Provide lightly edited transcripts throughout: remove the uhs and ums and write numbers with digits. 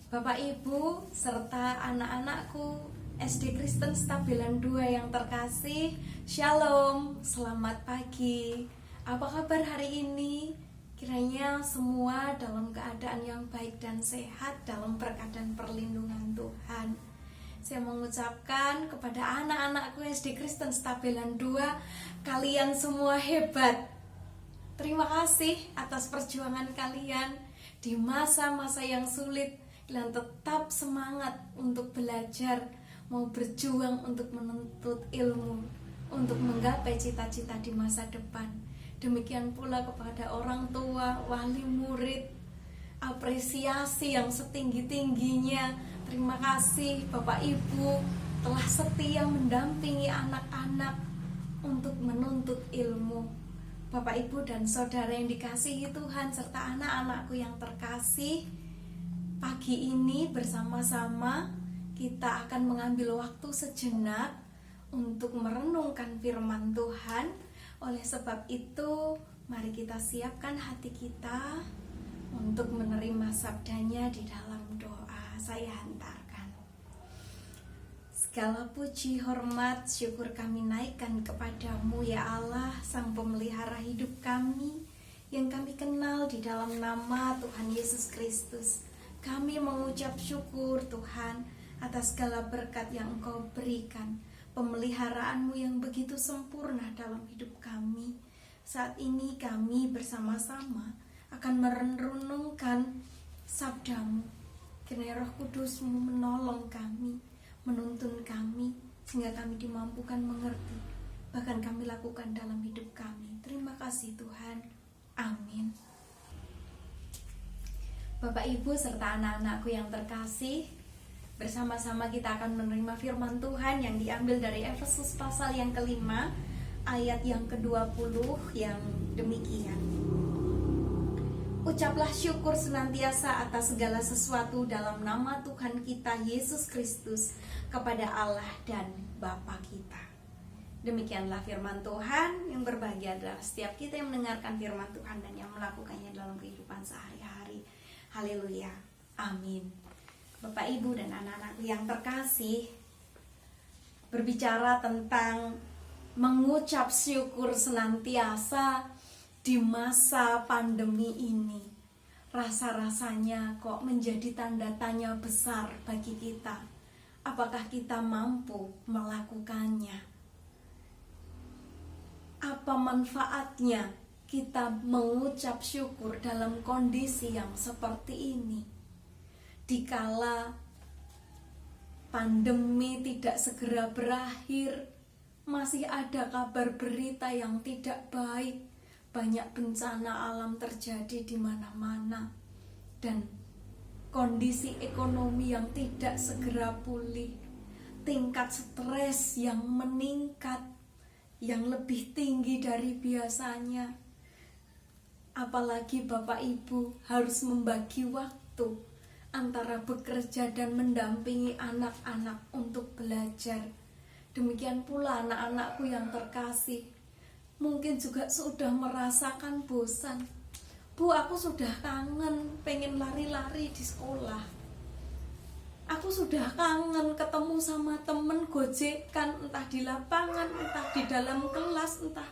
Bapak Ibu serta anak-anakku SD Kristen Stabilan 2 yang terkasih, Shalom, selamat pagi. Apa kabar hari ini? Kiranya semua dalam keadaan yang baik dan sehat dalam berkat dan perlindungan Tuhan. Saya mengucapkan kepada anak-anakku SD Kristen Stabilan 2, kalian semua hebat. Terima kasih atas perjuangan kalian di masa-masa yang sulit. Kalian tetap semangat untuk belajar, mau berjuang untuk menuntut ilmu, untuk menggapai cita-cita di masa depan. Demikian pula kepada orang tua, wali murid, apresiasi yang setinggi-tingginya. Terima kasih Bapak Ibu telah setia mendampingi anak-anak untuk menuntut ilmu. Bapak Ibu dan saudara yang dikasihi Tuhan serta anak-anakku yang terkasih, pagi ini bersama-sama kita akan mengambil waktu sejenak untuk merenungkan firman Tuhan. Oleh sebab itu, mari kita siapkan hati kita untuk menerima sabdanya di dalam doa. Saya hantarkan. Segala puji, hormat, syukur kami naikkan kepadamu ya Allah, Sang Pemelihara hidup kami, yang kami kenal di dalam nama Tuhan Yesus Kristus. Kami mengucap syukur Tuhan atas segala berkat yang Engkau berikan, pemeliharaanmu yang begitu sempurna dalam hidup kami. Saat ini kami bersama-sama akan merenungkan sabdamu. Kiranya Roh Kudus-Mu menolong kami, menuntun kami, sehingga kami dimampukan mengerti, bahkan kami lakukan dalam hidup kami. Terima kasih Tuhan. Amin. Bapak Ibu serta anak-anakku yang terkasih, bersama-sama kita akan menerima firman Tuhan yang diambil dari Efesus pasal yang kelima, ayat yang ke-20 yang demikian. Ucaplah syukur senantiasa atas segala sesuatu dalam nama Tuhan kita Yesus Kristus kepada Allah dan Bapa kita. Demikianlah firman Tuhan. Yang berbahagia adalah setiap kita yang mendengarkan firman Tuhan dan yang melakukannya dalam kehidupan sehari-hari. Haleluya, amin. Bapak, Ibu, dan anak-anak yang terkasih, berbicara tentang mengucap syukur senantiasa di masa pandemi ini, rasa-rasanya kok menjadi tanda tanya besar bagi kita. Apakah kita mampu melakukannya? Apa manfaatnya kita mengucap syukur dalam kondisi yang seperti ini? Dikala pandemi tidak segera berakhir, masih ada kabar berita yang tidak baik. Banyak bencana alam terjadi di mana-mana, dan kondisi ekonomi yang tidak segera pulih, tingkat stres yang meningkat, yang lebih tinggi dari biasanya. Apalagi Bapak Ibu harus membagi waktu antara bekerja dan mendampingi anak-anak untuk belajar. Demikian pula anak-anakku yang terkasih, mungkin juga sudah merasakan bosan. Bu, aku sudah kangen, pengen lari-lari di sekolah. Aku sudah kangen ketemu sama temen gojekan, entah di lapangan, entah di dalam kelas, entah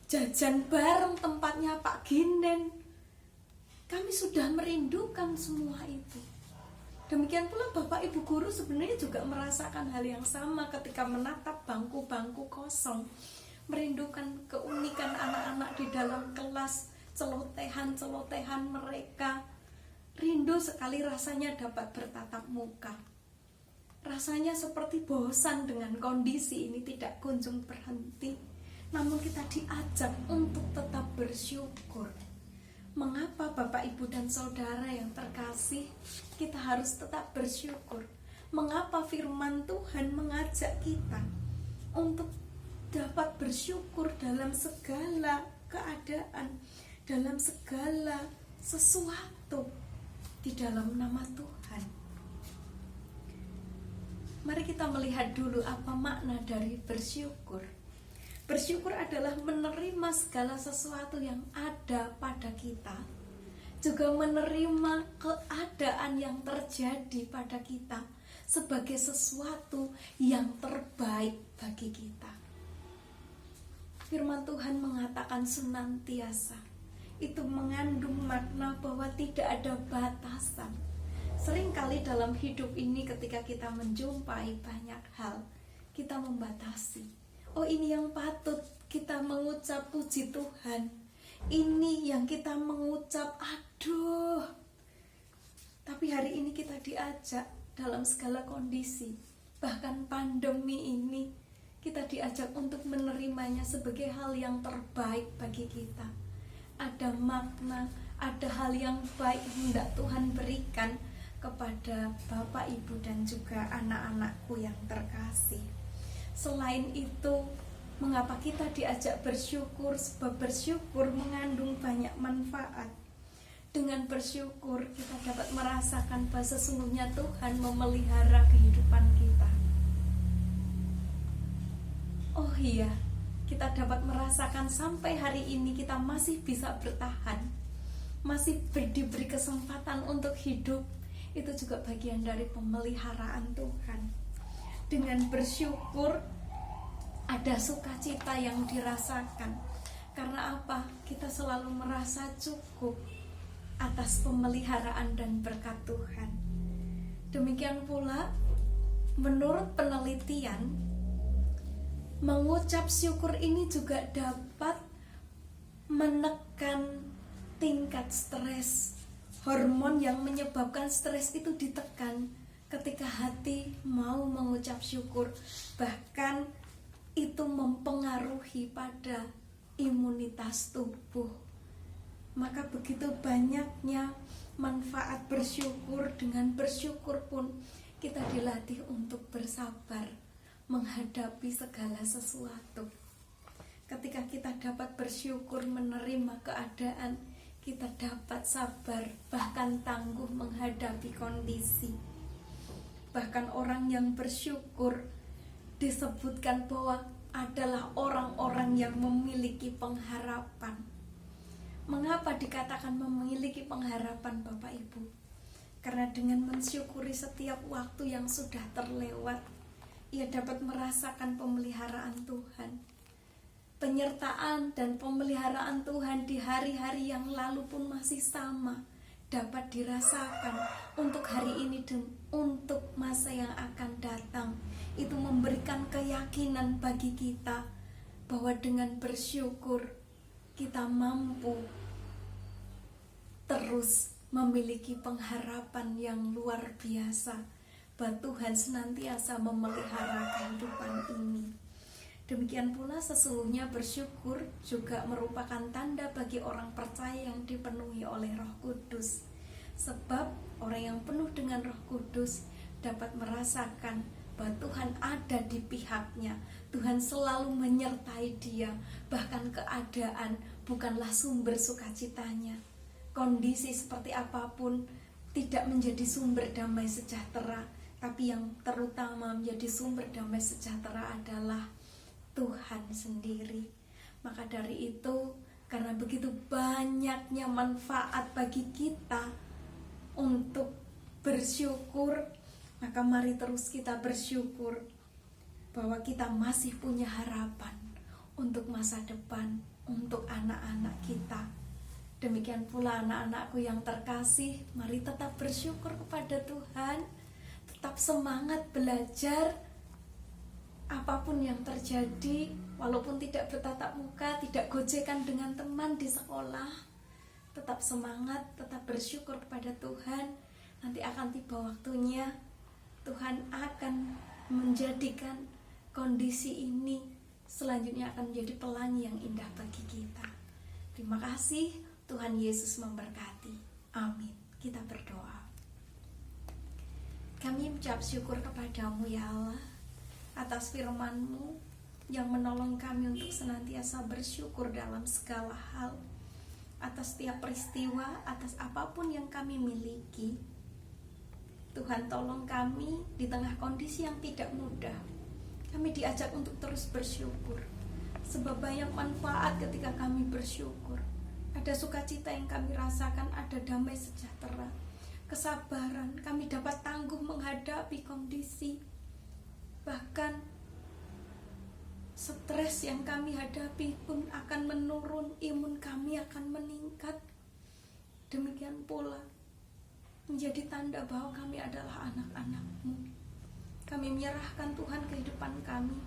jajan bareng tempatnya Pak Ginen. Kami sudah merindukan semua itu. Demikian pula Bapak Ibu guru sebenarnya juga merasakan hal yang sama ketika menatap bangku-bangku kosong, merindukan keunikan anak-anak di dalam kelas, celotehan-celotehan mereka. Rindu sekali rasanya dapat bertatap muka. Rasanya seperti bosan dengan kondisi ini tidak kunjung berhenti. Namun kita diajak untuk tetap bersyukur. Mengapa Bapak, Ibu, dan Saudara yang terkasih, kita harus tetap bersyukur? Mengapa firman Tuhan mengajak kita untuk dapat bersyukur dalam segala keadaan, dalam segala sesuatu di dalam nama Tuhan? Mari kita melihat dulu apa makna dari bersyukur. Bersyukur adalah menerima segala sesuatu yang ada pada kita juga menerima keadaan yang terjadi pada kita sebagai sesuatu yang terbaik bagi kita. Firman Tuhan mengatakan senantiasa, itu mengandung makna bahwa tidak ada batasan. Seringkali dalam hidup ini ketika kita menjumpai banyak hal, kita membatasi. Oh, ini yang patut kita mengucap puji Tuhan. Ini yang kita mengucap aduh. Tapi hari ini kita diajak dalam segala kondisi, bahkan pandemi ini, kita diajak untuk menerimanya sebagai hal yang terbaik bagi kita. Ada makna, ada hal yang baik hendak Tuhan berikan kepada Bapak, Ibu, dan juga anak-anakku yang terkasih. Selain itu, mengapa kita diajak bersyukur? Sebab bersyukur mengandung banyak manfaat. Dengan bersyukur kita dapat merasakan bahwa sesungguhnya Tuhan memelihara kehidupan kita. Oh iya, kita dapat merasakan sampai hari ini kita masih bisa bertahan, masih diberi kesempatan untuk hidup. Itu juga bagian dari pemeliharaan Tuhan. Dengan bersyukur ada sukacita yang dirasakan. Karena apa? Kita selalu merasa cukup atas pemeliharaan dan berkat Tuhan. Demikian pula menurut penelitian, mengucap syukur ini juga dapat menekan tingkat stres. Hormon yang menyebabkan stres itu ditekan ketika hati mau mengucap syukur. Bahkan itu mempengaruhi pada imunitas tubuh. Maka begitu banyaknya manfaat bersyukur. Dengan bersyukur pun kita dilatih untuk bersabar menghadapi segala sesuatu. Ketika kita dapat bersyukur menerima keadaan, kita dapat sabar, bahkan tangguh menghadapi kondisi. Bahkan orang yang bersyukur disebutkan bahwa adalah orang-orang yang memiliki pengharapan. Mengapa dikatakan memiliki pengharapan, Bapak Ibu? Karena dengan mensyukuri setiap waktu yang sudah terlewat, ia dapat merasakan pemeliharaan Tuhan. Penyertaan dan pemeliharaan Tuhan di hari-hari yang lalu pun masih sama, dapat dirasakan untuk hari ini dan untuk masa yang akan datang. Itu memberikan keyakinan bagi kita bahwa dengan bersyukur kita mampu terus memiliki pengharapan yang luar biasa, bahwa Tuhan senantiasa memelihara kehidupan ini. Demikian pula sesungguhnya bersyukur juga merupakan tanda bagi orang percaya yang dipenuhi oleh Roh Kudus. Sebab orang yang penuh dengan Roh Kudus dapat merasakan bahwa Tuhan ada di pihaknya. Tuhan selalu menyertai dia. Bahkan keadaan bukanlah sumber sukacitanya. Kondisi seperti apapun tidak menjadi sumber damai sejahtera. Tapi yang terutama menjadi sumber damai sejahtera adalah Tuhan sendiri. Maka dari itu, karena begitu banyaknya manfaat bagi kita untuk bersyukur, maka mari terus kita bersyukur bahwa kita masih punya harapan untuk masa depan, untuk anak-anak kita. Demikian pula anak-anakku yang terkasih, mari tetap bersyukur kepada Tuhan, tetap semangat belajar. Apapun yang terjadi, walaupun tidak bertatap muka, tidak gojekan dengan teman di sekolah, tetap semangat, tetap bersyukur kepada Tuhan. Nanti akan tiba waktunya Tuhan akan menjadikan kondisi ini selanjutnya akan menjadi pelangi yang indah bagi kita. Terima kasih, Tuhan Yesus memberkati. Amin. Kita berdoa. Kami mengucap syukur kepadamu ya Allah, atas firman-Mu yang menolong kami untuk senantiasa bersyukur dalam segala hal, atas setiap peristiwa, atas apapun yang kami miliki. Tuhan, tolong kami di tengah kondisi yang tidak mudah. Kami diajak untuk terus bersyukur, sebab banyak manfaat ketika kami bersyukur. ada sukacita yang kami rasakan, ada damai sejahtera, kesabaran. Kami dapat tangguh menghadapi kondisi, bahkan stres yang kami hadapi pun akan menurun, imun kami akan meningkat. Demikian pula menjadi tanda bahwa kami adalah anak-anak-Mu. Kami menyerahkan Tuhan kehidupan kami.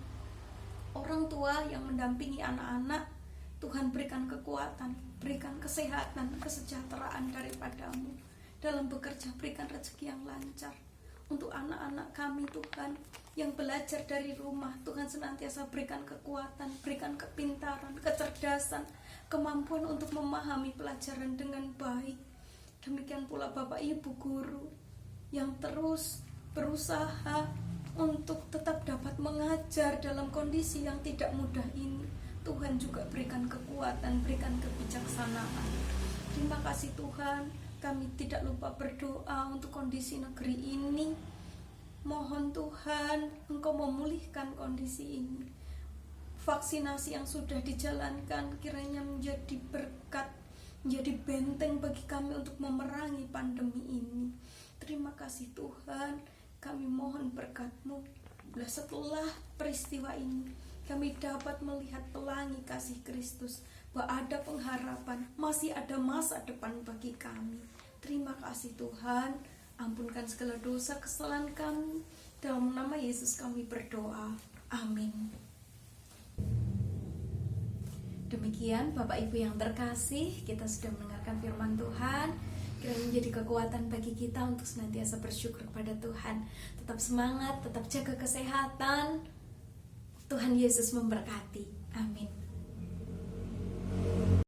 Orang tua yang mendampingi anak-anak, Tuhan berikan kekuatan, berikan kesehatan, kesejahteraan daripada-Mu. Dalam bekerja berikan rezeki yang lancar. Untuk anak-anak kami Tuhan yang belajar dari rumah, Tuhan senantiasa berikan kekuatan, berikan kepintaran, kecerdasan, kemampuan untuk memahami pelajaran dengan baik. Demikian pula Bapak Ibu guru yang terus berusaha untuk tetap dapat mengajar dalam kondisi yang tidak mudah ini. Tuhan juga berikan kekuatan, berikan kebijaksanaan. Terima kasih Tuhan. Kami tidak lupa berdoa untuk kondisi negeri ini. Mohon Tuhan Engkau memulihkan kondisi ini. Vaksinasi yang sudah dijalankan kiranya menjadi berkat, menjadi benteng bagi kami untuk memerangi pandemi ini. Terima kasih Tuhan. Kami mohon berkat-Mu. Setelah peristiwa ini kami dapat melihat pelangi kasih Kristus, bahwa ada pengharapan, masih ada masa depan bagi kami. Terima kasih Tuhan. Ampunkan segala dosa kesalahan kami. Dalam nama Yesus kami berdoa. Amin. Demikian Bapak Ibu yang terkasih, kita sudah mendengarkan firman Tuhan. Kiranya menjadi kekuatan bagi kita untuk senantiasa bersyukur kepada Tuhan. Tetap semangat, tetap jaga kesehatan. Tuhan Yesus memberkati. Amin.